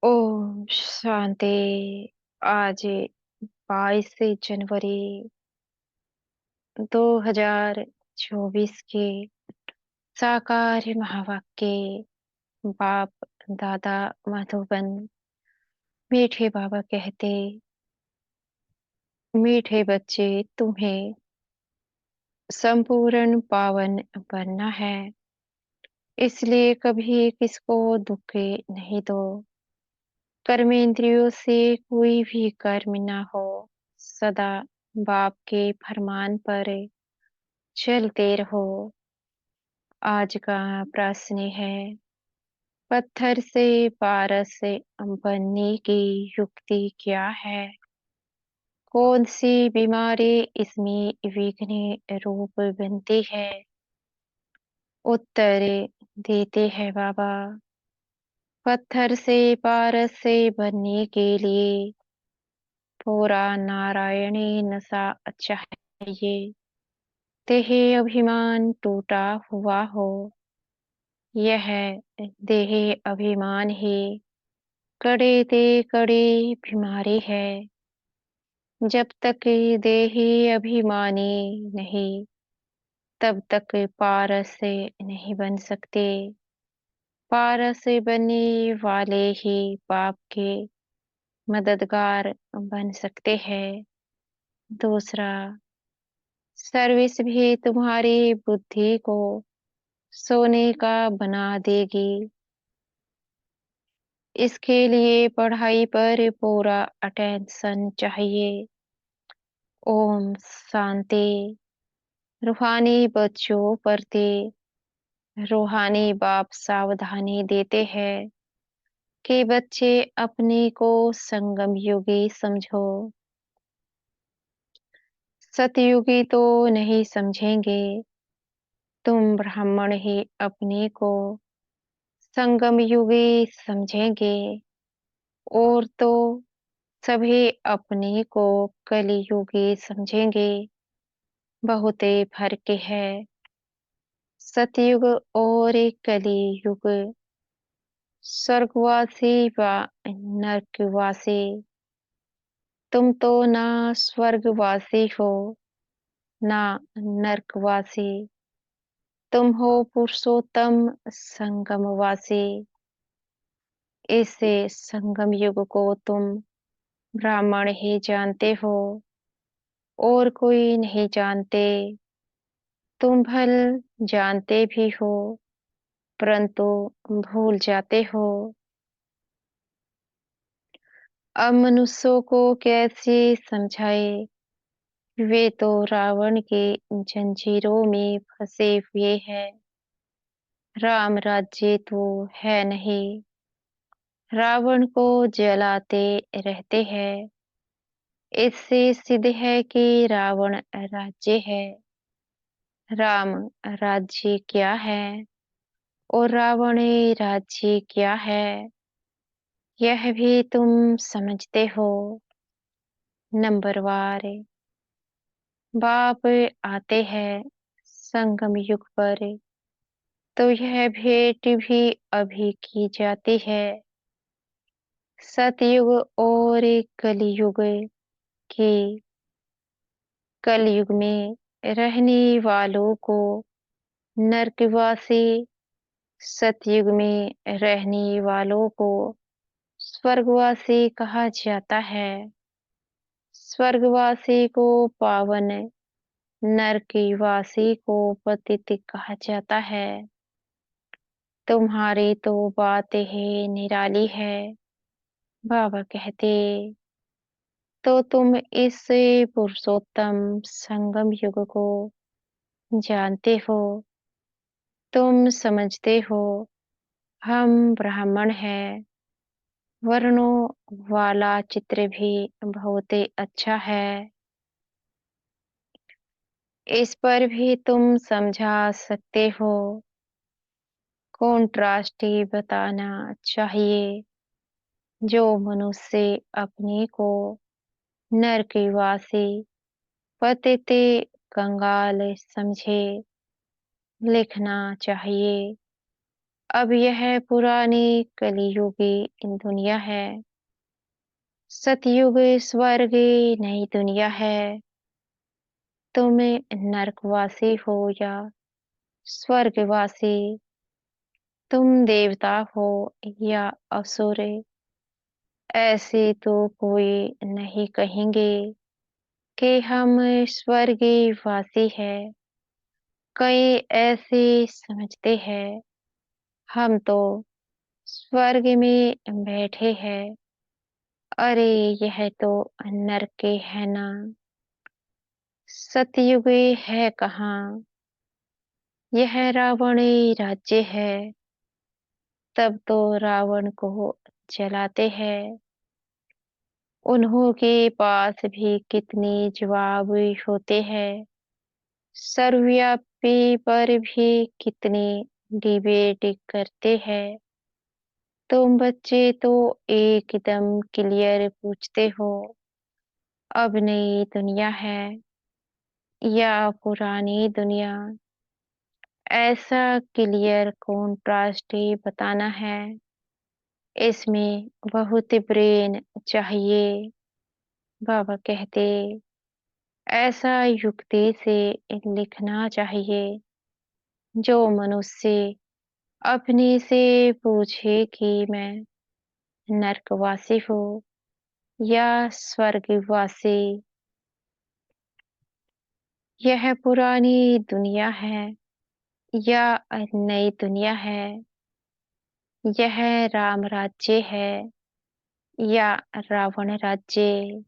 ओम शांति। आज 22 जनवरी 2024 के साकार महावाक्य बाप दादा मधुबन मीठे बाबा कहते, मीठे बच्चे तुम्हें संपूर्ण पावन बनना है, इसलिए कभी किसको दुख नहीं दो। कर्मेंद्रियों से कोई भी कर्म न हो, सदा बाप के फरमान पर चलते रहो। आज का प्रश्न है, पत्थर से पारस बनने की युक्ति क्या है? कौन सी बीमारी इसमें विघ्न रूप बनती है? उत्तर देते हैं बाबा। पत्थर से पारस से बनने के लिए पूरा नारायणी नशा चाहिए। देह अभिमान टूटा हुआ हो, यह देह अभिमान ही कड़े ते कड़ी बीमारी है। जब तक देही अभिमानी नहीं, तब तक पारस नहीं बन सकते। पारस बनने वाले ही पाप के मददगार बन सकते हैं। दूसरा, सर्विस भी तुम्हारी बुद्धि को सोने का बना देगी। इसके लिए पढ़ाई पर पूरा अटेंशन चाहिए। ओम शांति। रूहानी बच्चों प्रति रूहानी बाप सावधानी देते हैं कि बच्चे अपने को संगम युगी समझो। सतयुगी तो नहीं समझेंगे। तुम ब्राह्मण ही अपने को संगम युगी समझेंगे, और तो सभी अपने को कलियुगी समझेंगे। बहुत फर्क है सतयुग और कलियुग। स्वर्गवासी व नरकवासी। तुम तो ना स्वर्गवासी हो ना नरकवासी। तुम हो पुरुषोत्तम संगमवासी। इस संगम युग को तुम ब्राह्मण ही जानते हो, और कोई नहीं जानते। तुम भल जानते भी हो, परंतु भूल जाते हो। अब मनुष्यों को कैसे समझाए? वे तो रावण के जंजीरों में फंसे हुए हैं। राम राज्य तो है नहीं, रावण को जलाते रहते हैं। इससे सिद्ध है कि रावण राज्य है। राम राज्य क्या है और रावण राज्य क्या है, यह भी तुम समझते हो। नंबरवार बाप आते हैं संगम युग पर, तो यह भेंट भी अभी की जाती है। सतयुग और कलयुग की। कलयुग में रहने वालों को नरकवासी, सतयुग में रहने वालों को स्वर्गवासी कहा जाता है। स्वर्गवासी को पावन, नरकवासी को पतित कहा जाता है। तुम्हारी तो बात ही निराली है, बाबा कहते। तो तुम इस पुरुषोत्तम संगम युग को जानते हो। तुम समझते हो हम ब्राह्मण हैं। वर्णों वाला चित्र भी बहुत अच्छा है। इस पर भी तुम समझा सकते हो। कॉन्ट्रास्ट बताना चाहिए। जो मनुष्य अपने को नरकवासी, पतित, कंगाल समझे, लिखना चाहिए। अब यह पुरानी कलियुगी दुनिया है। सतयुग स्वर्ग नई दुनिया है। तुम नरकवासी हो या स्वर्गवासी, तुम देवता हो या असुर, ऐसे तो कोई नहीं कहेंगे कि हम स्वर्गवासी हैं। कई ऐसे समझते हैं हम तो स्वर्ग में बैठे हैं। अरे यह तो नरक है ना। सतयुग है कहाँ। यह रावण राज्य है। तब तो रावण को जलाते हैं। उन्हों के पास भी कितने जवाब होते हैं। सर्वव्यापी पर भी कितने डिबेट करते हैं। तुम बच्चे तो एकदम क्लियर पूछते हो, अब नई दुनिया है या पुरानी दुनिया। ऐसा क्लियर कॉन्ट्रास्ट बताना है। इसमें बहुत ब्रेन चाहिए। बाबा कहते, ऐसा युक्ति से लिखना चाहिए जो मनुष्य अपने से पूछे कि मैं नरकवासी हूँ या स्वर्गवासी। यह पुरानी दुनिया है या नई दुनिया है। यह राम राज्य है या रावण राज्य।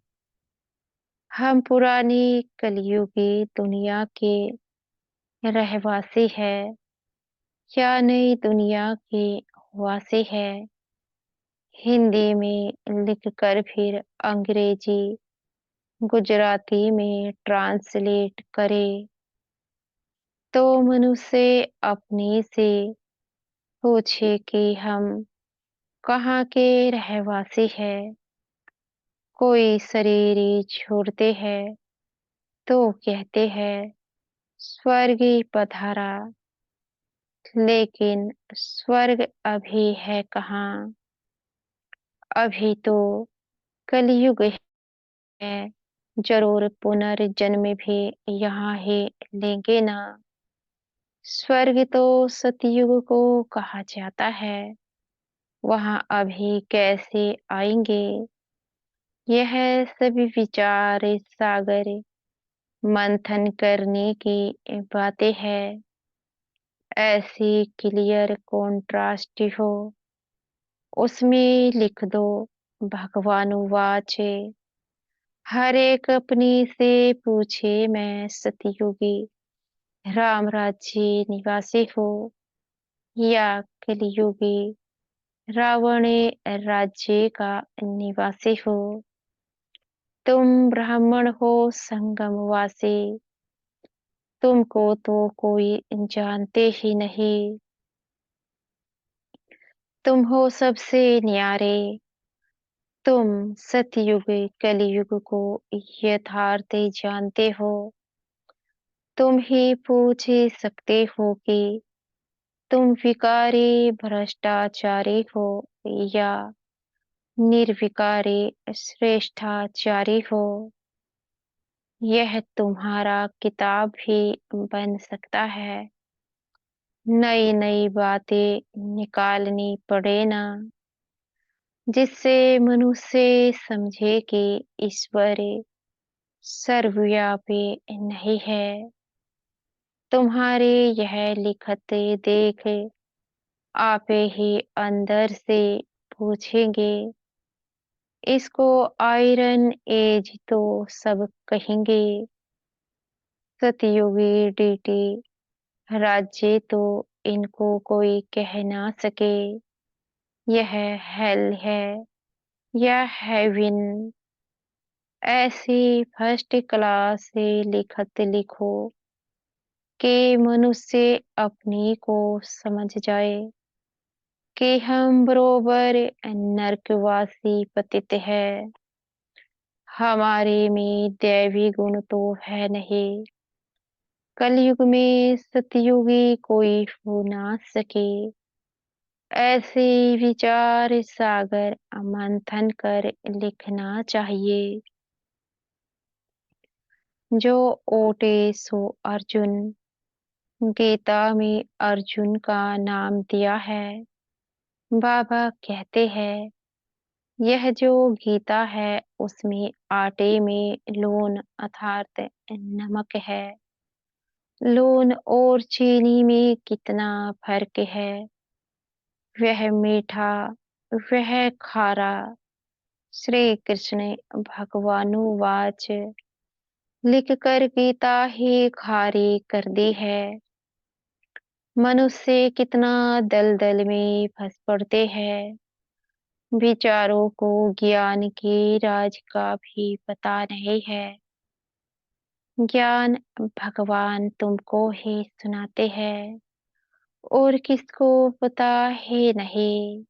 हम पुरानी कलयुगी दुनिया के रहवासी हैं या नई दुनिया के वासी है। हिंदी में लिखकर फिर अंग्रेजी गुजराती में ट्रांसलेट करे तो मनुष्य अपने से पूछे कि हम कहाँ के रहवासी हैं। कोई शरीर छोड़ते हैं तो कहते हैं स्वर्ग पधारा, लेकिन स्वर्ग अभी है कहाँ। अभी तो कलयुग है। जरूर पुनर्जन्म भी यहाँ ही लेंगे ना। स्वर्ग तो सतयुग को कहा जाता है। वहां अभी कैसे आएंगे। यह सभी विचार सागर मंथन करने की बातें हैं। ऐसी क्लियर कॉन्ट्रास्ट हो उसमें लिख दो भगवानुवाच। हर एक अपनी से पूछे मैं सतयुगी राम राज्य निवासी हो या कलयुगी रावण राज्य का निवासी हो। तुम ब्राह्मण हो संगमवासी, तुमको तो कोई जानते ही नहीं। तुम हो सबसे न्यारे। तुम सतयुग कलयुग को यथार्थ जानते हो। तुम ही पूछ सकते हो कि तुम विकारी भ्रष्टाचारी हो या निर्विकारी श्रेष्ठाचारी हो। यह तुम्हारा किताब भी बन सकता है। नई नई बातें निकालनी पड़े ना, जिससे मनुष्य समझे कि ईश्वर सर्वव्यापी नहीं है। तुम्हारे यह लिखत देख आप ही अंदर से पूछेंगे। इसको आयरन एज तो सब कहेंगे। सतयुगी डीटी राज्य तो इनको कोई कह ना सके। यह हेल है या हेवन। ऐसी फर्स्ट क्लास से लिखत लिखो कि मनुष्य अपने को समझ जाए कि हम बरोबर नरकवासी पतित है। हमारे में दैवी गुण तो है नहीं। कलयुग में सतयुगी कोई हो ना सके। ऐसे विचार सागर मंथन कर लिखना चाहिए। जो ओटे सो अर्जुन, गीता में अर्जुन का नाम दिया है। बाबा कहते हैं यह जो गीता है उसमें आटे में लून अर्थात नमक है। लून और चीनी में कितना फर्क है। वह मीठा, वह खारा। श्री कृष्ण भगवानुवाच, लिख कर गीता ही खारी कर दी है। मनुष्य कितना दलदल में फंस पड़ते हैं। विचारों को ज्ञान के राज का भी पता नहीं है। ज्ञान भगवान तुमको ही सुनाते हैं और किसको पता है नहीं।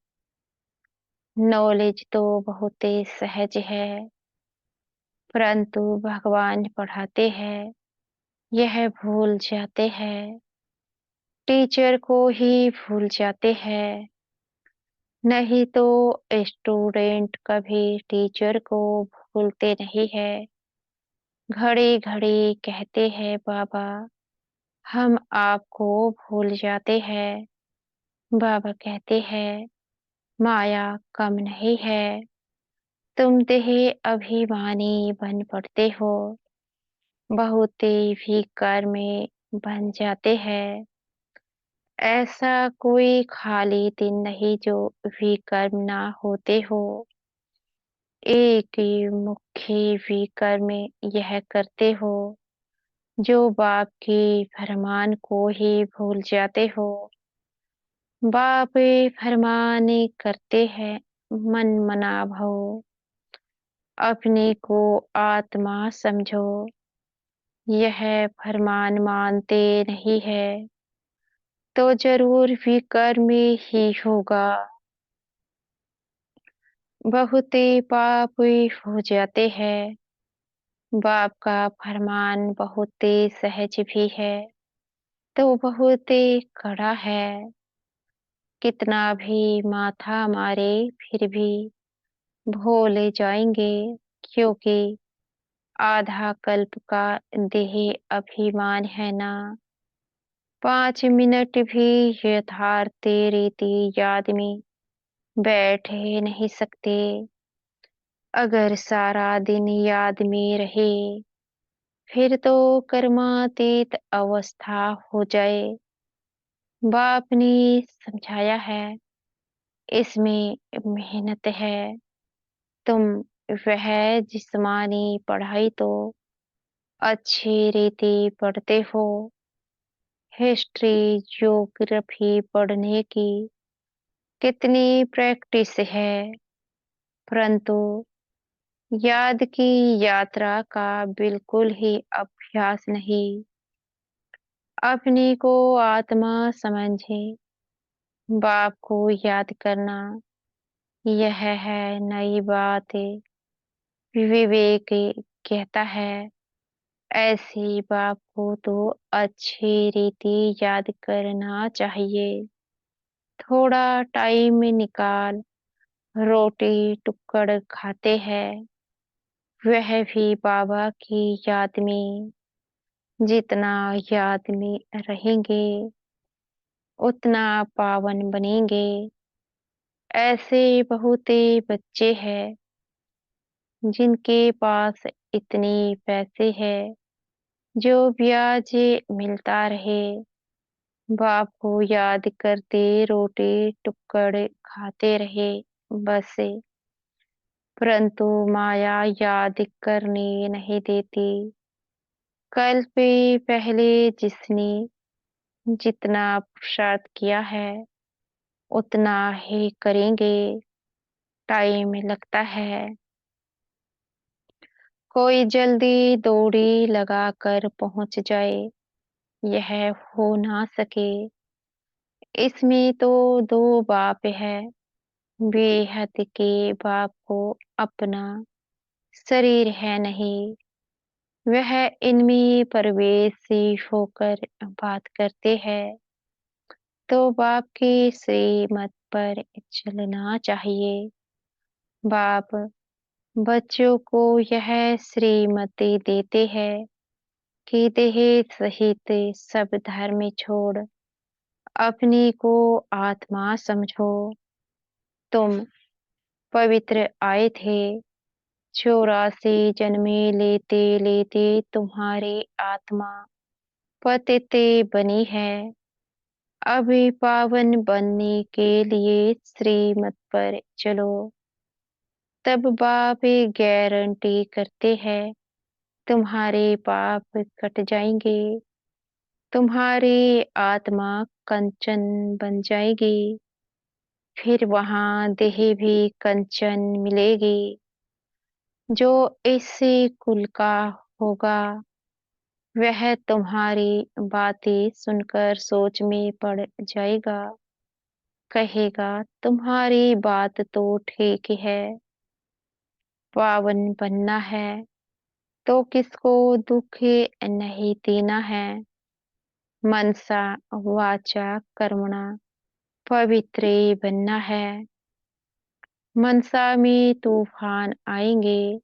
नॉलेज तो बहुत ही सहज है, परंतु भगवान पढ़ाते हैं यह भूल जाते हैं। टीचर को ही भूल जाते हैं। नहीं तो स्टूडेंट कभी टीचर को भूलते नहीं है। घड़ी घड़ी कहते हैं बाबा हम आपको भूल जाते हैं। बाबा कहते हैं माया कम नहीं है। तुम देह अभिमानी बन पड़ते हो। बहुत ही कर्म में बन जाते हैं। ऐसा कोई खाली दिन नहीं जो विकर्म ना होते हो। एक ही मुख्य विकर्म यह करते हो जो बाप के फरमान को ही भूल जाते हो। बाप फरमान करते हैं मन मना भव। अपने को आत्मा समझो। यह फरमान मानते नहीं है तो जरूर विकर्म ही होगा। बहुत पाप हो जाते हैं। बाप का फरमान बहुत सहज भी है तो बहुत कड़ा है। कितना भी माथा मारे फिर भी भूले जाएंगे, क्योंकि आधा कल्प का देह अभिमान है ना। 5 मिनट भी यथार्थ रीति याद में बैठ ही नहीं सकते। अगर सारा दिन याद में रहे फिर तो कर्मातीत अवस्था हो जाए। बाप ने समझाया है इसमें मेहनत है। तुम वह जिस्मानी पढ़ाई तो अच्छी रीति पढ़ते हो। हिस्ट्री ज्योग्राफी पढ़ने की कितनी प्रैक्टिस है, परंतु याद की यात्रा का बिल्कुल ही अभ्यास नहीं। अपने को आत्मा समझे बाप को याद करना यह है नई बात। विवेक कहता है ऐसी बाप को तो अच्छी रीति याद करना चाहिए। थोड़ा टाइम निकाल रोटी टुकड़ खाते हैं, वह भी बाबा की याद में। जितना याद में रहेंगे उतना पावन बनेंगे। ऐसे बहुत बच्चे हैं जिनके पास इतने पैसे हैं जो ब्याज मिलता रहे। बाप को याद करते रोटी टुकड़ खाते रहे बस। परंतु माया याद करने नहीं देती। कल पे पहले जिसने जितना पुरुषार्थ किया है उतना ही करेंगे। टाइम लगता है। कोई जल्दी दौड़ी लगा कर पहुंच जाए यह हो ना सके। इसमें तो दो बाप है। बेहद के बाप को अपना शरीर है नहीं। वह इनमें प्रवेश होकर बात करते हैं। तो बाप की श्रीमत पर चलना चाहिए। बाप बच्चों को यह श्रीमति देते हैं कि देह सहित सब धर्म छोड़ अपनी को आत्मा समझो। तुम पवित्र आए थे, 84 जन्मे लेते लेते तुम्हारी आत्मा पतित बनी है। अभी पावन बनने के लिए श्रीमत पर चलो। तब बाप गारंटी करते हैं तुम्हारे पाप कट जाएंगे, तुम्हारी आत्मा कंचन बन जाएगी। फिर वहां देह भी कंचन मिलेगी। जो इसी कुल का होगा वह तुम्हारी बातें सुनकर सोच में पड़ जाएगा। कहेगा तुम्हारी बात तो ठीक है, पावन बनना है तो किसको दुख नहीं देना है। मनसा वाचा कर्मणा पवित्र बनना है। मनसा में तूफान आएंगे,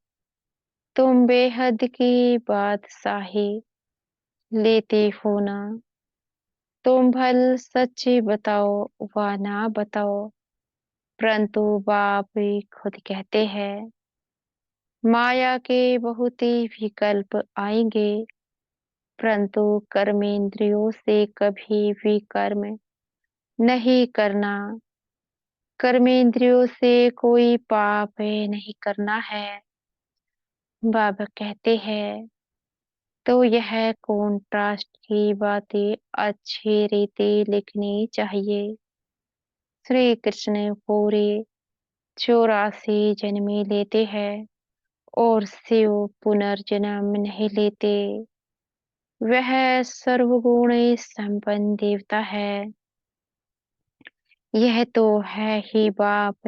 तुम बेहद की बादशाही लेते हो ना। तुम भल सच बताओ व ना बताओ, परंतु बाप खुद कहते हैं माया के बहुत ही विकल्प आएंगे, परंतु कर्मेंद्रियों से कभी भी कर्म नहीं करना। कर्मेंद्रियों से कोई पाप नहीं करना है। बाबा कहते हैं तो यह कॉन्ट्रास्ट की बातें अच्छी रीति लिखनी चाहिए। श्री कृष्ण पूरे 84 जन्मे लेते हैं और शिव पुनर्जन्म नहीं लेते। वह सर्वगुण संपन्न देवता है। यह तो है ही बाप।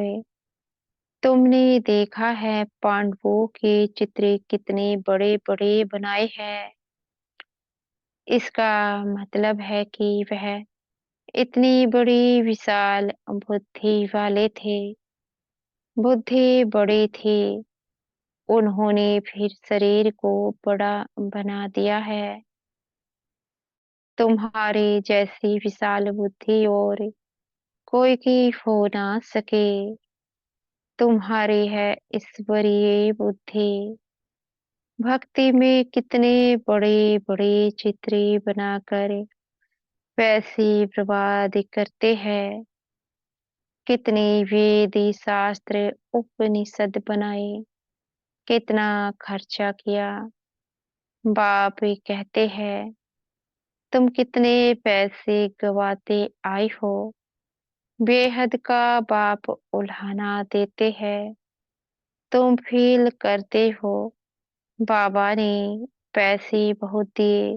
तुमने देखा है पांडवों के चित्र कितने बड़े बड़े बनाए हैं। इसका मतलब है कि वह इतनी बड़ी विशाल बुद्धि वाले थे। बुद्धि बड़ी थी, उन्होंने फिर शरीर को बड़ा बना दिया है। तुम्हारे जैसी विशाल बुद्धि और कोई की हो ना सके। तुम्हारी है ईश्वरीय बुद्धि। भक्ति में कितने बड़े बड़े चित्र बनाकर पैसे बर्बाद करते हैं। कितने वेद शास्त्र उपनिषद बनाए, कितना खर्चा किया। बाप कहते हैं तुम कितने पैसे गवाते आए हो। बेहद का बाप उल्हाना देते हैं। तुम फील करते हो बाबा ने पैसे बहुत दिए,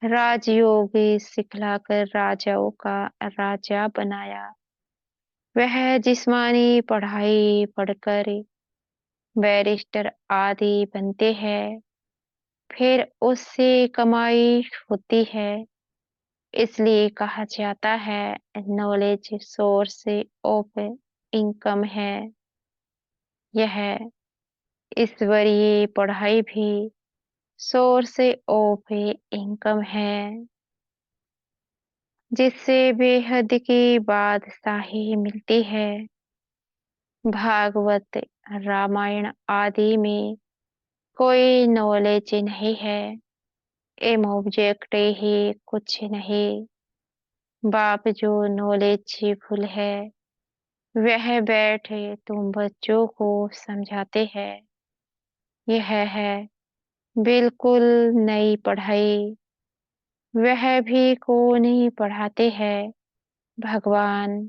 राजयोग सिखलाकर राजाओं का राजा बनाया। वह जिस्मानी पढ़ाई पढ़कर बैरिस्टर आदि बनते हैं, फिर उससे कमाई होती है। इसलिए कहा जाता है नॉलेज सोर्स ऑफ इनकम है। यह ईश्वरीय पढ़ाई भी सोर्स ऑफ इनकम है, जिससे बेहद की बादशाही मिलती है। भागवत रामायण आदि में कोई नॉलेज नहीं है, एम ऑब्जेक्ट ही कुछ नहीं। बाप जो नॉलेजफुल है वह बैठे तुम बच्चों को समझाते हैं। यह है बिल्कुल नई पढ़ाई। वह भी को नहीं पढ़ाते हैं, भगवान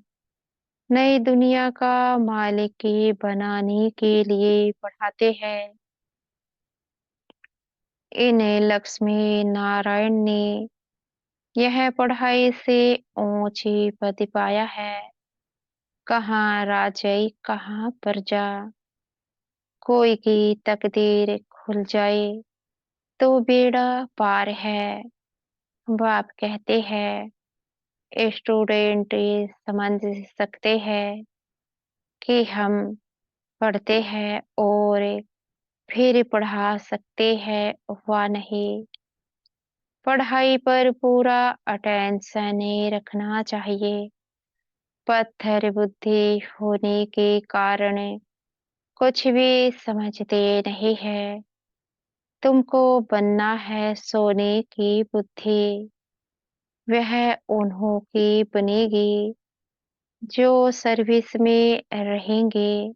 नई दुनिया का मालिक बनाने के लिए पढ़ाते हैं। इन्हें लक्ष्मी नारायण ने यह पढ़ाई से ऊंची पद पाया है। कहाँ राजई कहाँ प्रजा, कोई की तकदीर खुल जाए तो बेड़ा पार है। बाप कहते हैं स्टूडेंट समझ सकते हैं कि हम पढ़ते हैं और फिर पढ़ा सकते हैं व नहीं। पढ़ाई पर पूरा अटेंशन रखना चाहिए। पत्थर बुद्धि होने के कारण कुछ भी समझते नहीं है। तुमको बनना है सोने की बुद्धि। वह उन्हों की बनेगी जो सर्विस में रहेंगे।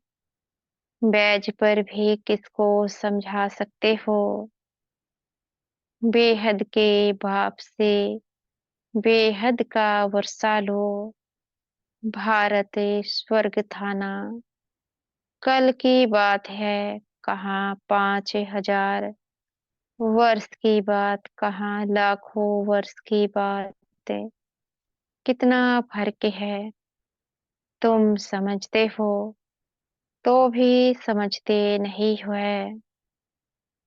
बैज पर भी किसको समझा सकते हो। बेहद के बाप से बेहद का वर्षा लो। भारत स्वर्ग था ना। कल की बात है, कहाँ 5,000 वर्ष की बात, कहाँ लाखों वर्ष की बात है। कितना फर्क है। तुम समझते हो तो भी समझते नहीं हुए।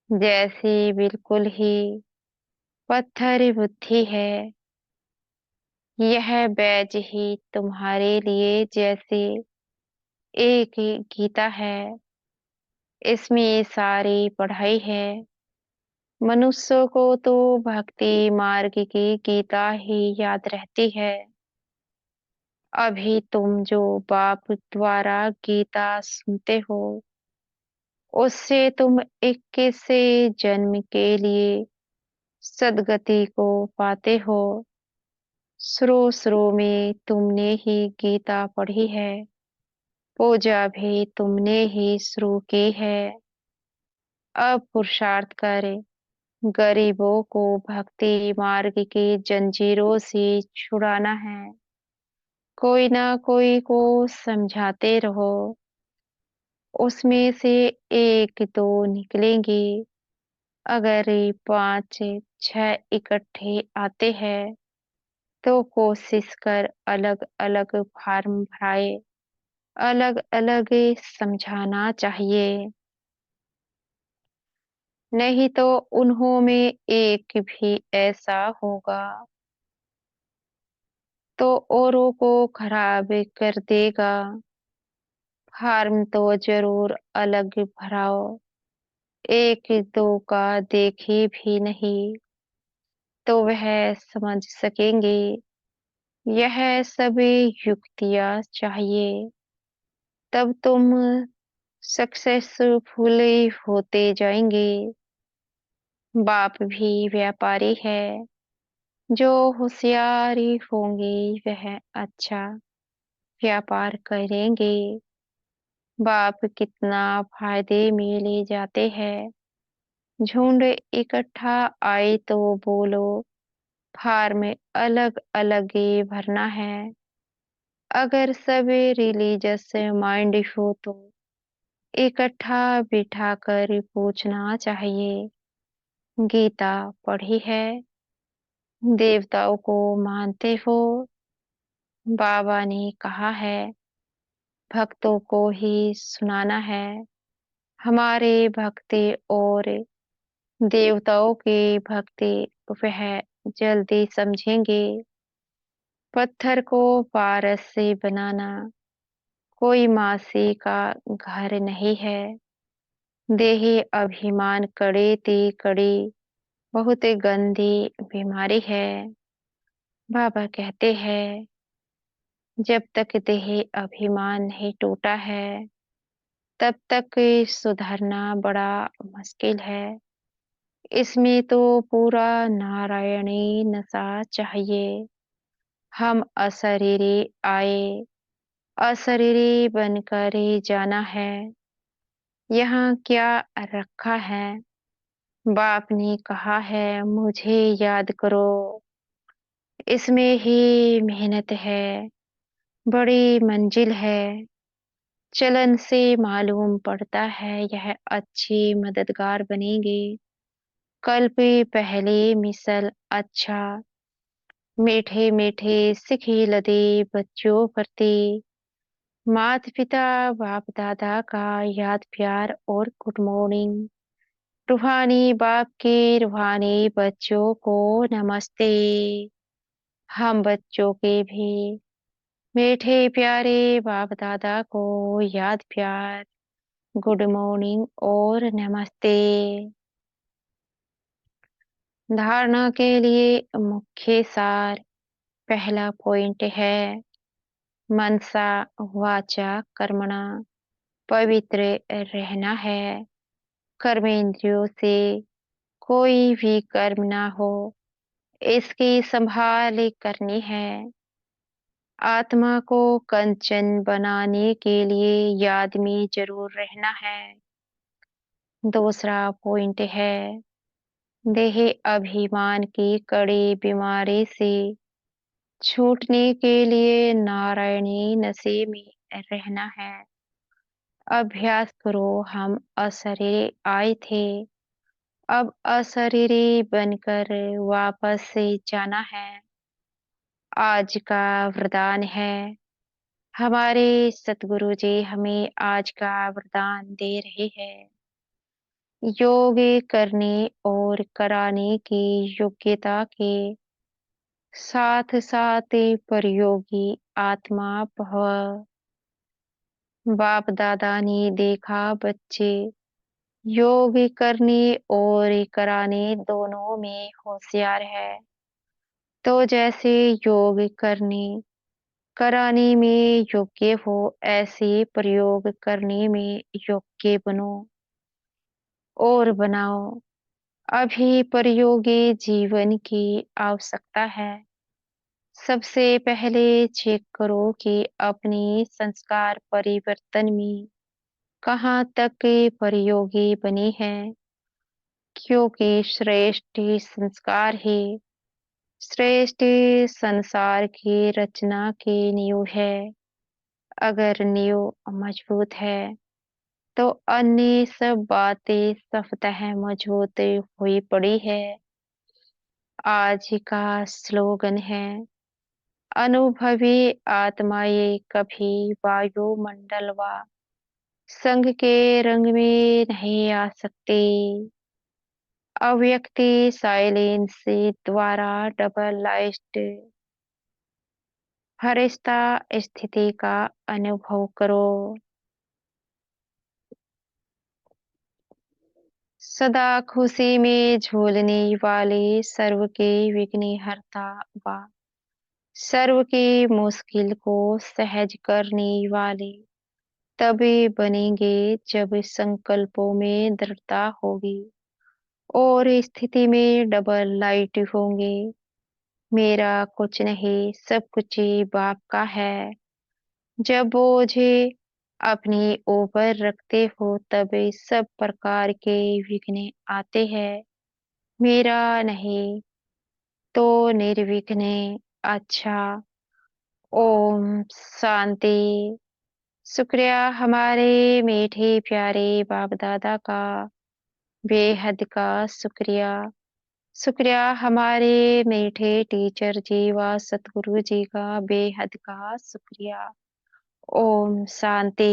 जैसी बिल्कुल ही पत्थर बुद्धि है। यह बैज ही तुम्हारे लिए जैसे एक गीता है। इसमें सारी पढ़ाई है। मनुष्य को तो भक्ति मार्ग की गीता ही याद रहती है। अभी तुम जो बाप द्वारा गीता सुनते हो उससे तुम 21 जन्म के लिए सदगति को पाते हो। शुरू शुरू में तुमने ही गीता पढ़ी है। पूजा भी तुमने ही शुरू की है। अब पुरुषार्थ कर गरीबों को भक्ति मार्ग की जंजीरों से छुड़ाना है। कोई ना कोई को समझाते रहो। उसमें से एक दो निकलेंगे। अगर ये 5-6 इकट्ठे आते हैं तो कोशिश कर अलग अलग फार्म भराए। अलग अलग समझाना चाहिए। नहीं तो उन्हों में एक भी ऐसा होगा तो औरों को खराब कर देगा। फार्म तो जरूर अलग भराओ। एक दो का देखे भी नहीं तो वह समझ सकेंगे। यह सभी युक्तियां चाहिए। तब तुम सक्सेसफुल होते जाएंगे। बाप भी व्यापारी है। जो होशियारी होंगे वह अच्छा व्यापार करेंगे। बाप कितना फायदे में ले जाते हैं। झुंड इकट्ठा आए तो बोलो फार्म अलग अलग भरना है। अगर सब रिलीजियस माइंड हो तो इकट्ठा बिठाकर पूछना चाहिए, गीता पढ़ी है? देवताओं को मानते हो? बाबा ने कहा है भक्तों को ही सुनाना है। हमारे भक्ति और देवताओं की भक्ति वह जल्दी समझेंगे। पत्थर को पारस से बनाना कोई मासी का घर नहीं है। देही अभिमान कड़े ती कड़ी बहुत गंदी बीमारी है। बाबा कहते हैं जब तक देह अभिमान नहीं टूटा है तब तक सुधरना बड़ा मुश्किल है। इसमें तो पूरा नारायणी नशा चाहिए। हम अशरीरी आए, अशरीरी बनकर ही जाना है। यहाँ क्या रखा है? बाप ने कहा है मुझे याद करो। इसमें ही मेहनत है। बड़ी मंजिल है। चलन से मालूम पड़ता है यह अच्छी मददगार बनेगी। कल भी पहली मिसल अच्छा मीठे मीठे सिखी लदे बच्चों प्रति माता पिता बाप दादा का याद प्यार और गुड मॉर्निंग। रूहानी बाप के रूहानी बच्चों को नमस्ते। हम बच्चों के भी मीठे प्यारे बाप दादा को याद प्यार, गुड मॉर्निंग और नमस्ते। धारणा के लिए मुख्य सार, पहला पॉइंट है मनसा वाचा कर्मणा, पवित्र रहना है। कर्मेंद्रियों से कोई भी कर्म ना हो, इसकी संभाल करनी है। आत्मा को कंचन बनाने के लिए याद में जरूर रहना है। दूसरा पॉइंट है देह अभिमान की कड़ी बीमारी से छूटने के लिए नारायणी नशे में रहना है। अभ्यास करो, हम अशरीरी आए थे, अब अशरीरी बनकर वापस से जाना है। आज का वरदान है, हमारे सतगुरु जी हमें आज का वरदान दे रहे हैं। योग करने और कराने की योग्यता के साथ साथ प्रयोगी आत्मा भव। बाप दादा ने देखा बच्चे योग करने और कराने दोनों में होशियार है, तो जैसे योग करने कराने में योग्य हो, ऐसे प्रयोग करने में योग्य बनो और बनाओ। अभी प्रयोगी जीवन की आवश्यकता है। सबसे पहले चेक करो कि अपनी संस्कार परिवर्तन में कहाँ तक प्रयोगी बनी है, क्योंकि श्रेष्ठ संस्कार ही श्रेष्ठ संसार की रचना की नींव है। अगर नींव मजबूत है तो अन्य सब बातें स्वतः मजबूत हुई पड़ी है। आज का स्लोगन है, अनुभवी आत्माएं कभी वायुमंडल व संघ के रंग में नहीं आ सकती। अव्यक्ति साइलेंस द्वारा डबल लाइस्ट फरिश्ता स्थिति का अनुभव करो। सदा खुशी में झूलने वाले सर्व के विघ्नहर्ता व सर्व की मुश्किल को सहज करने वाले तभी बनेंगे जब संकल्पों में दृढ़ता होगी और स्थिति में डबल लाइट होंगे। मेरा कुछ नहीं, सब कुछ ही बाप का है। जब बोझे अपने ऊपर रखते हो तब सब प्रकार के विघ्न आते हैं। मेरा नहीं तो निर्विघ्न। अच्छा, ओम शांति। शुक्रिया हमारे मीठे प्यारे बाप दादा का, बेहद का शुक्रिया। शुक्रिया हमारे मीठे टीचर जी व सतगुरु जी का, बेहद का शुक्रिया। ओम शांति।